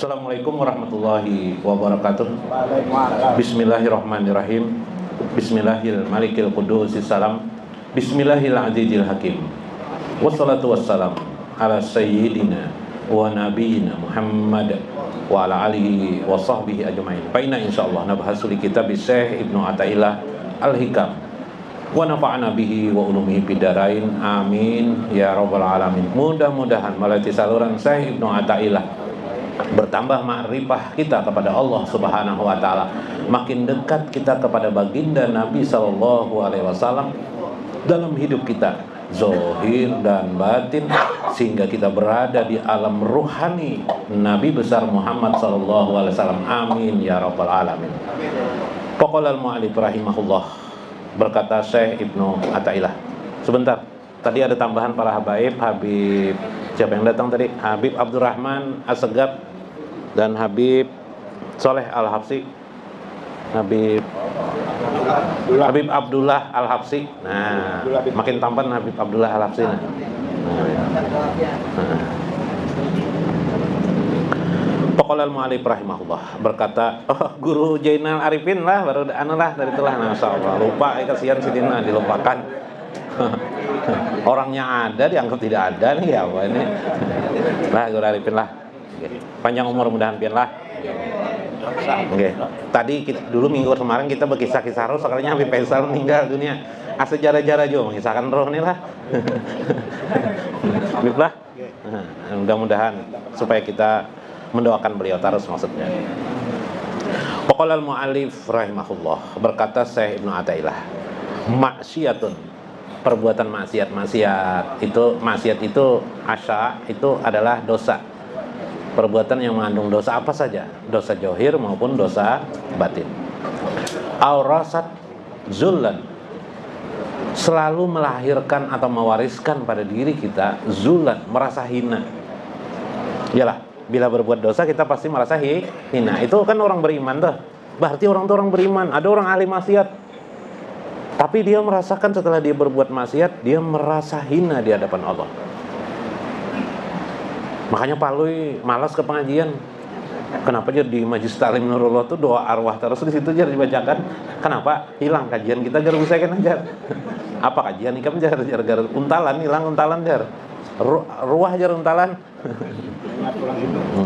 Assalamualaikum warahmatullahi wabarakatuh. Bismillahirrahmanirrahim. Bismillahil qudusis salam. Bismillahil azizil hakim. Wassalatu wassalam ala sayyidina wa nabiyina Muhammad wa ala alihi wa sahbihi ajma'in. Fa inna insyaallah nabhasu li kitab Syekh Ibnu Athaillah Al-Hikam wa nafa'ana bihi wa ulumihi bidarain. Amin ya rabbal alamin. Mudah-mudahan melalui saluran Syekh Ibnu Athaillah bertambah ma'rifah kita kepada Allah Subhanahu wa taala, makin dekat kita kepada baginda Nabi sallallahu alaihi wasallam dalam hidup kita zahir dan batin, sehingga kita berada di alam ruhani Nabi besar Muhammad sallallahu alaihi wasallam. Amin ya rabbal alamin. Qala al-mu'allif rahimahullah, berkata Syekh Ibnu Athaillah. Sebentar, tadi ada tambahan para Habib siapa yang datang tadi? Habib Abdurrahman Assegaf dan Habib Soleh Al-Habsi. Habib Abdullah Al-Habsi. Nah, makin tampan Habib Abdullah Al-Habsi. Pokoknya al-mu'alif rahimahullah berkata, guru Jainal Arifin lah, baru dari itulah. Masyaallah, lupa, kasihan sidina dilupakan. Orangnya ada dianggap tidak ada nih, ya apa ini lah, guru Arifin lah, panjang umur mudahan pian lah. Oke. Tadi dulu minggu kemarin kita berkisah-kisah roh, sekarang Habib Faisal meninggal dunia. Sejarah-jarah juga mengisahkan roh nih lah. Habib lah. Mudah-mudahan supaya kita mendoakan beliau terus, maksudnya. Qala al-mu'allif rahimahullah, berkata Syekh Ibnu Athaillah, maksiatun, perbuatan maksiat itu asya, itu adalah dosa. Perbuatan yang mengandung dosa apa saja, dosa zahir maupun dosa batin. Aurasat zullan, selalu melahirkan atau mewariskan pada diri kita zullan, merasa hina. Yalah, bila berbuat dosa kita pasti merasa hina. Itu kan orang beriman tuh. Berarti orang beriman. Ada orang ahli maksiat, tapi dia merasakan setelah dia berbuat maksiat, dia merasa hina di hadapan Allah. Makanya Palui malas ke pengajian. Kenapa jadi di Majlis Ta'lim Nurullah tuh doa arwah terus di situ aja dibacakan? Kenapa? Hilang kajian kita jar bisa kan ajar. Apa kajian ikam jar untalan, hilang untalan jar. Ruah jar untalan.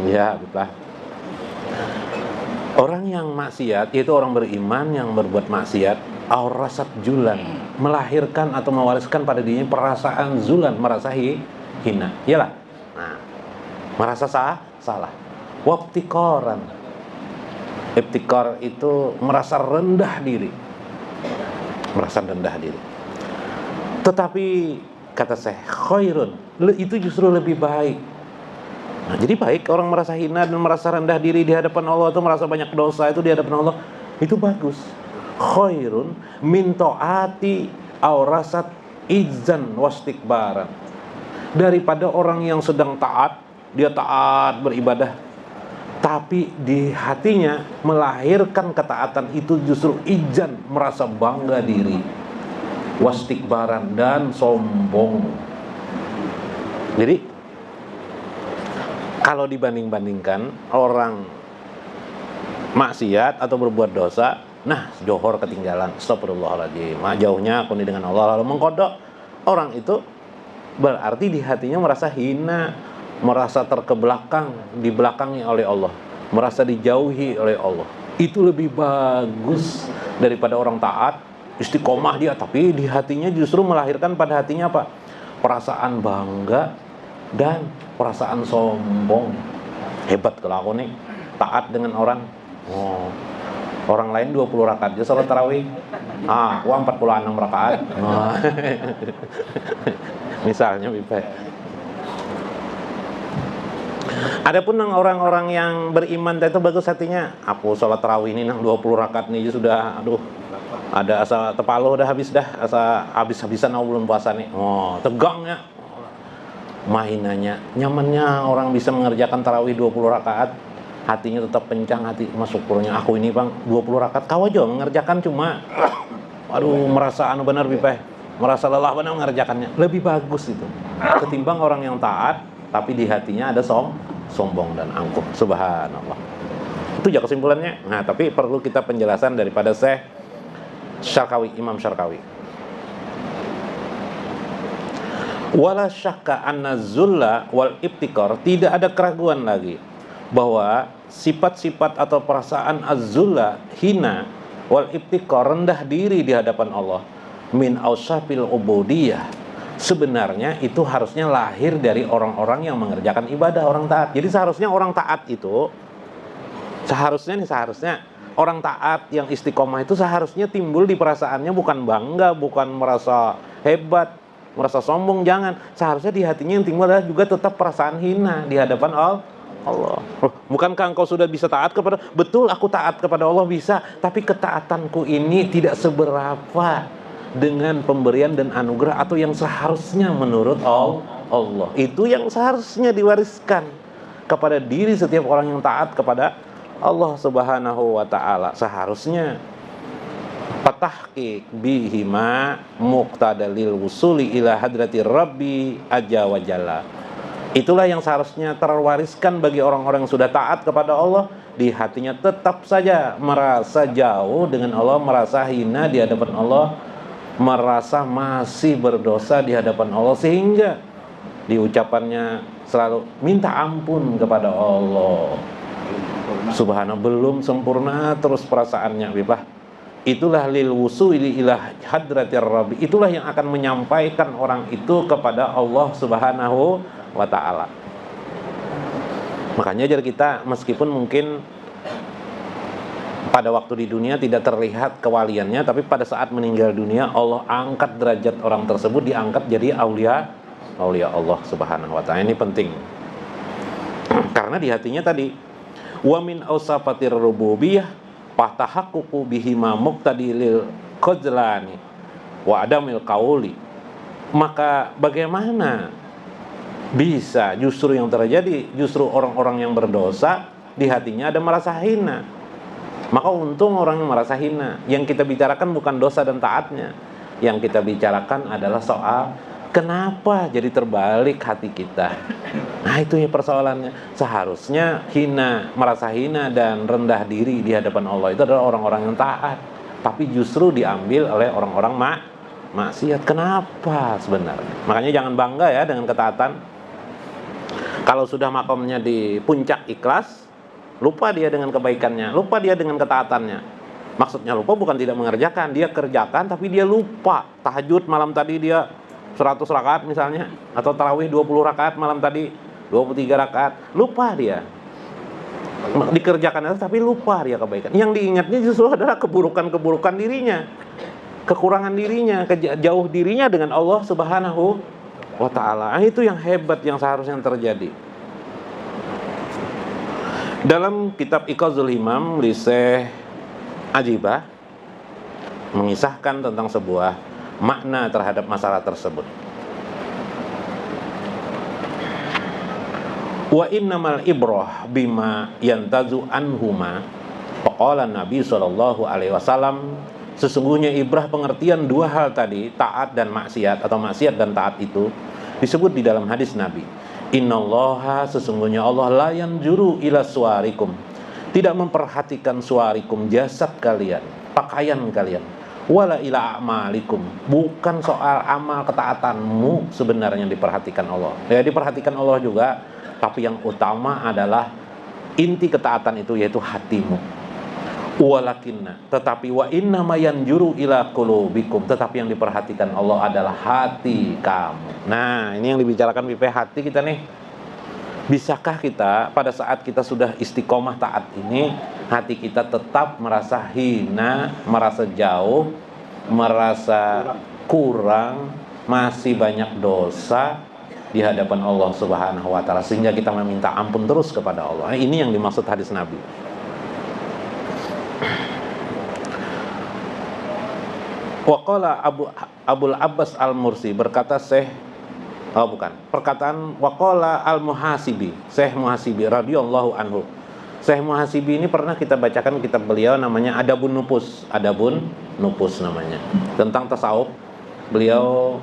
Ya, betul. Orang yang maksiat, yaitu orang beriman yang berbuat maksiat, aurasat julan, melahirkan atau mewariskan pada dirinya perasaan zulan, merasa hina. Iyalah. Nah, merasa salah. Wabtikoran, ibtikor itu merasa rendah diri. Tetapi kata saya, khairun, itu justru lebih baik. Nah, jadi baik orang merasa hina dan merasa rendah diri di hadapan Allah, itu merasa banyak dosa itu di hadapan Allah, itu bagus. Khairun min ta'ati aurasat izzan wastikbaran, daripada orang yang sedang taat, dia taat beribadah, tapi di hatinya melahirkan ketaatan itu justru izan, merasa bangga diri, wastikbaran, dan sombong. Jadi kalau dibanding-bandingkan orang maksiat atau berbuat dosa, nah johor ketinggalan, astagfirullahaladzim, jauhnya aku dengan Allah, lalu mengkodok, orang itu berarti di hatinya merasa hina, merasa terkebelakang, dibelakangi oleh Allah, merasa dijauhi oleh Allah. Itu lebih bagus daripada orang taat, istiqomah dia, tapi di hatinya justru melahirkan pada hatinya apa? Perasaan bangga dan perasaan sombong. Hebat kalau aku nih taat dengan orang. Orang lain 20 rakaat aja salat tarawih. Aku 46 rakaat. Misalnya Bipe. Adapun orang-orang yang beriman itu bagus hatinya, aku sholat tarawih ini 20 rakaat nih sudah, ada asa tepaluh udah habis dah, asa habis-habisan aku belum puasa nih. Tegangnya, mainannya, nyamannya orang bisa mengerjakan tarawih 20 rakaat, hatinya tetap kencang, hati masuk syukurnya aku ini bang 20 rakaat kau aja mengerjakan cuma, merasa benar Bipeh, merasa lelah benar mengerjakannya. Lebih bagus itu ketimbang orang yang taat tapi di hatinya ada sombong dan angkuh. Subhanallah. Itu aja kesimpulannya. Nah, tapi perlu kita penjelasan daripada Syekh Syarqawi, Imam Syarqawi. Wala syakka anna zulla wal ibtikar, tidak ada keraguan lagi bahwa sifat-sifat atau perasaan az-zulla, hina, wal ibtikar, rendah diri di hadapan Allah, min ausafil ubudiyah, sebenarnya itu harusnya lahir dari orang-orang yang mengerjakan ibadah, orang taat. Jadi seharusnya orang taat itu seharusnya orang taat yang istiqomah itu seharusnya timbul di perasaannya bukan bangga, bukan merasa hebat, merasa sombong, jangan. Seharusnya di hatinya yang timbul adalah juga tetap perasaan hina di hadapan Allah. Bukankah engkau sudah bisa taat kepada, betul aku taat kepada Allah bisa, tapi ketaatanku ini tidak seberapa dengan pemberian dan anugerah atau yang seharusnya menurut Allah. Itu yang seharusnya diwariskan kepada diri setiap orang yang taat kepada Allah Subhanahu wa ta'ala. Seharusnya patahqiq bihima muqtadalil wusuli ila hadrati rabbi ajza wa jalla. Itulah yang seharusnya terwariskan bagi orang-orang yang sudah taat kepada Allah. Di hatinya tetap saja merasa jauh dengan Allah, merasa hina di hadapan Allah, merasa masih berdosa di hadapan Allah, sehingga di ucapannya selalu minta ampun kepada Allah. Subhanallah, belum sempurna terus perasaannya, bebas. Itulah lil wusuli ila hadratir rabbi, itulah yang akan menyampaikan orang itu kepada Allah Subhanahu wa ta'ala. Makanya jadi kita meskipun mungkin pada waktu di dunia tidak terlihat kewaliannya, tapi pada saat meninggal dunia Allah angkat derajat orang tersebut, diangkat jadi aulia Allah Subhanahu wa ta'ala. Ini penting. Karena di hatinya tadi wa min ausafatir rububiyah fatahaqququ bihima muqtadilil qadlani wa adamil qauli. Maka bagaimana bisa justru yang terjadi, justru orang-orang yang berdosa di hatinya ada merasa hina. Maka untung orang yang merasa hina. Yang kita bicarakan bukan dosa dan taatnya, yang kita bicarakan adalah soal kenapa jadi terbalik hati kita. Nah itu ya persoalannya. Seharusnya hina, merasa hina dan rendah diri di hadapan Allah itu adalah orang-orang yang taat, tapi justru diambil oleh orang-orang maksiat. Kenapa sebenarnya? Makanya jangan bangga ya dengan ketaatan. Kalau sudah makomnya di puncak ikhlas, lupa dia dengan kebaikannya, lupa dia dengan ketaatannya. Maksudnya lupa bukan tidak mengerjakan, dia kerjakan tapi dia lupa. Tahajud malam tadi dia 100 rakaat misalnya, atau tarawih 20 rakaat malam tadi 23 rakaat, lupa dia. Dikerjakan tapi lupa dia kebaikan. Yang diingatnya justru adalah keburukan-keburukan dirinya, kekurangan dirinya, jauh dirinya dengan Allah Subhanahu wa ta'ala. Itu yang hebat yang seharusnya terjadi. Dalam kitab Iqazul Himam li Syekh Ajibah mengisahkan tentang sebuah makna terhadap masalah tersebut. Wa innamal ibrah bima yantazu anhuma, faqala Nabi sallallahu alaihi wasallam, sesungguhnya ibrah pengertian dua hal tadi, taat dan maksiat, atau maksiat dan taat itu disebut di dalam hadis Nabi. Innallaha, sesungguhnya Allah, la yanjuru ila suwarikum, tidak memperhatikan suwarikum, jasad kalian, pakaian kalian, wala ila a'malikum, bukan soal amal ketaatanmu sebenarnya diperhatikan Allah. Ya diperhatikan Allah juga, tapi yang utama adalah inti ketaatan itu yaitu hatimu. Walakinna, tetapi wa inna ma yanjuru ila qulubikum, tetapi yang diperhatikan Allah adalah hati kamu. Nah, ini yang dibicarakan BP hati kita nih. Bisakah kita pada saat kita sudah istiqomah taat ini, hati kita tetap merasa hina, merasa jauh, merasa kurang, masih banyak dosa di hadapan Allah Subhanahu wa ta'ala, sehingga kita meminta ampun terus kepada Allah. Ini yang dimaksud hadis Nabi. Waqala Abul Abbas Al-Mursi, berkata perkataan waqala Al-Muhasibi, Syekh Muhasibi radhiyallahu anhu. Syekh Muhasibi ini pernah kita bacakan kitab beliau namanya Adabun Nupus namanya, tentang tasawuf. Beliau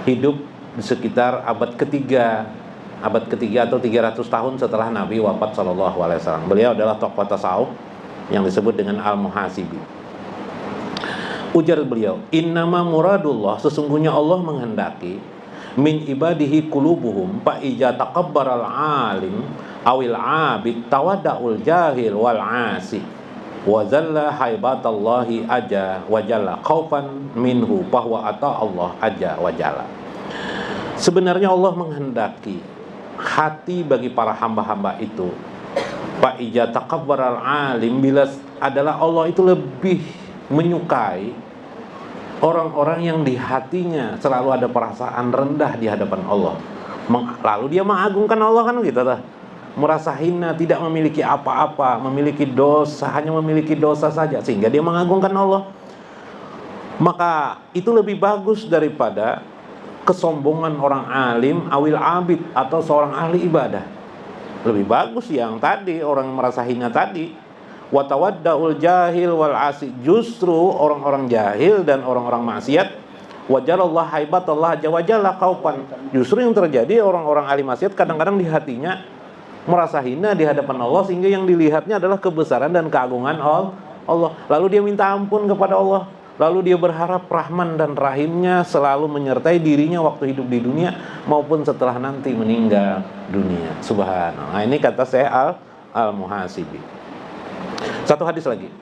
hidup di sekitar abad ketiga abad ketiga atau 300 tahun setelah Nabi wafat sallallahu alaihi wasallam. Beliau adalah tokoh tasawuf yang disebut dengan Al-Muhasibi. Ujar beliau, innama muradullah, sesungguhnya Allah menghendaki min ibadihi qulubuhum fa ija taqabbaral alim awil abid tawaddaul jahil wal asi wa zalla haibatallahi aja wa jalla khaufan minhu bahwa ata Allah aja wa jalla. Sebenarnya Allah menghendaki hati bagi para hamba-hamba itu fa ija taqabbaral alim, bila adalah Allah itu lebih menyukai orang-orang yang di hatinya selalu ada perasaan rendah di hadapan Allah. Lalu dia mengagungkan Allah, kan gitu lah. Merasa hina, tidak memiliki apa-apa, memiliki dosa, hanya memiliki dosa saja, sehingga dia mengagungkan Allah. Maka itu lebih bagus daripada kesombongan orang alim awil abid, atau seorang ahli ibadah. Lebih bagus yang tadi, orang merasa hina tadi. Watawaddaul jahil wal asi, justru orang-orang jahil dan orang-orang maksiat wajallallah haibatallah jawajalla kaupan, justru yang terjadi orang-orang ahli maksiat kadang-kadang di hatinya merasa hina di hadapan Allah, sehingga yang dilihatnya adalah kebesaran dan keagungan Allah. Lalu dia minta ampun kepada Allah, lalu dia berharap Rahman dan Rahimnya selalu menyertai dirinya waktu hidup di dunia maupun setelah nanti meninggal dunia. Subhanallah. Nah, ini kata saya Al-Muhasibi. Satu hadis lagi.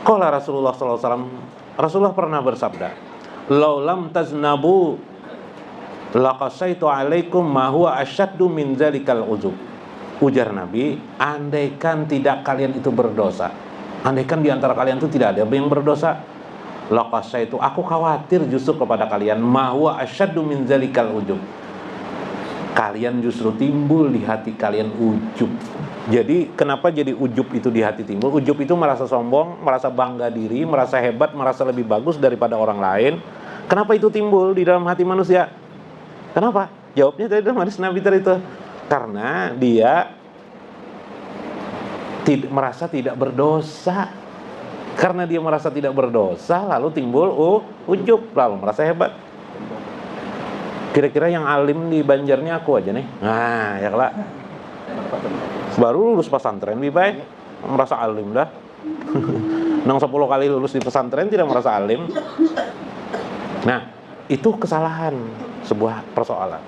Qala Rasulullah sallallahu alaihi wasallam, Rasulullah pernah bersabda, "Laulam taznabu laqasaitu alaikum ma huwa asyaddu min zalikal uzub." Ujar Nabi, andaikan tidak kalian itu berdosa, andaikan di antara kalian itu tidak ada yang berdosa, laqasaitu, aku khawatir justru kepada kalian, ma huwa asyaddu min zalikal uzub, kalian justru timbul di hati kalian ujub. Jadi kenapa jadi ujub itu di hati timbul? Ujub itu merasa sombong, merasa bangga diri, merasa hebat, merasa lebih bagus daripada orang lain. Kenapa itu timbul di dalam hati manusia? Kenapa? Jawabnya tadi dalam hadis Nabi tadi itu. Karena dia merasa tidak berdosa. Karena dia merasa tidak berdosa, lalu timbul ujub, lalu merasa hebat. Kira-kira yang alim di Banjarnya aku aja nih. Nah, ya kelak. Baru lulus pesantren, lebih merasa alim dah. Nang 10 kali lulus di pesantren tidak merasa alim. Nah, itu kesalahan, sebuah persoalan.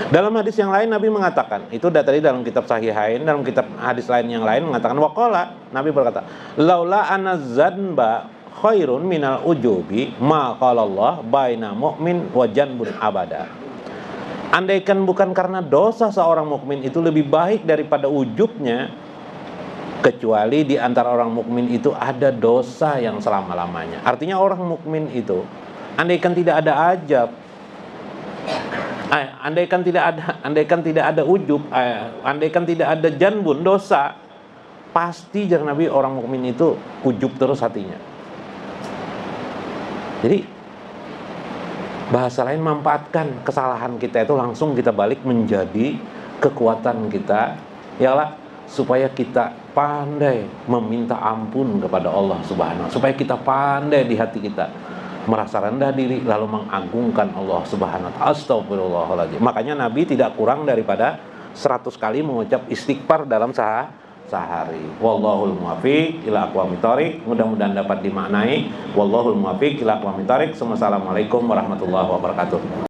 Dalam hadis yang lain Nabi mengatakan, itu tadi dalam kitab Sahihain, dalam kitab hadis lain yang lain mengatakan, waqala, Nabi berkata, laula anazanba khairun minal ujubi ma qala Allah baina mu'min wa janbun abada. Andaikan bukan karena dosa seorang mukmin itu lebih baik daripada ujubnya, kecuali di antara orang mukmin itu ada dosa yang selama-lamanya. Artinya orang mukmin itu, andaikan tidak ada ajab, andaikan tidak ada ujub, andaikan tidak ada janbun, dosa, pasti jar Nabi orang mukmin itu ujub terus hatinya. Jadi bahasa lain, manfaatkan kesalahan kita itu langsung kita balik menjadi kekuatan kita, yalah, supaya kita pandai meminta ampun kepada Allah Subhanahu, supaya kita pandai di hati kita merasa rendah diri lalu mengagungkan Allah Subhanahu. Astagfirullahaladzim. Makanya Nabi tidak kurang daripada 100 kali mengucap istighfar dalam sehari. Wallahul muwaffiq ila aqwamit thoriq. Mudah-mudahan dapat dimaknai. Wallahul muwaffiq ila aqwamit thoriq. Wassalamualaikum warahmatullahi wabarakatuh.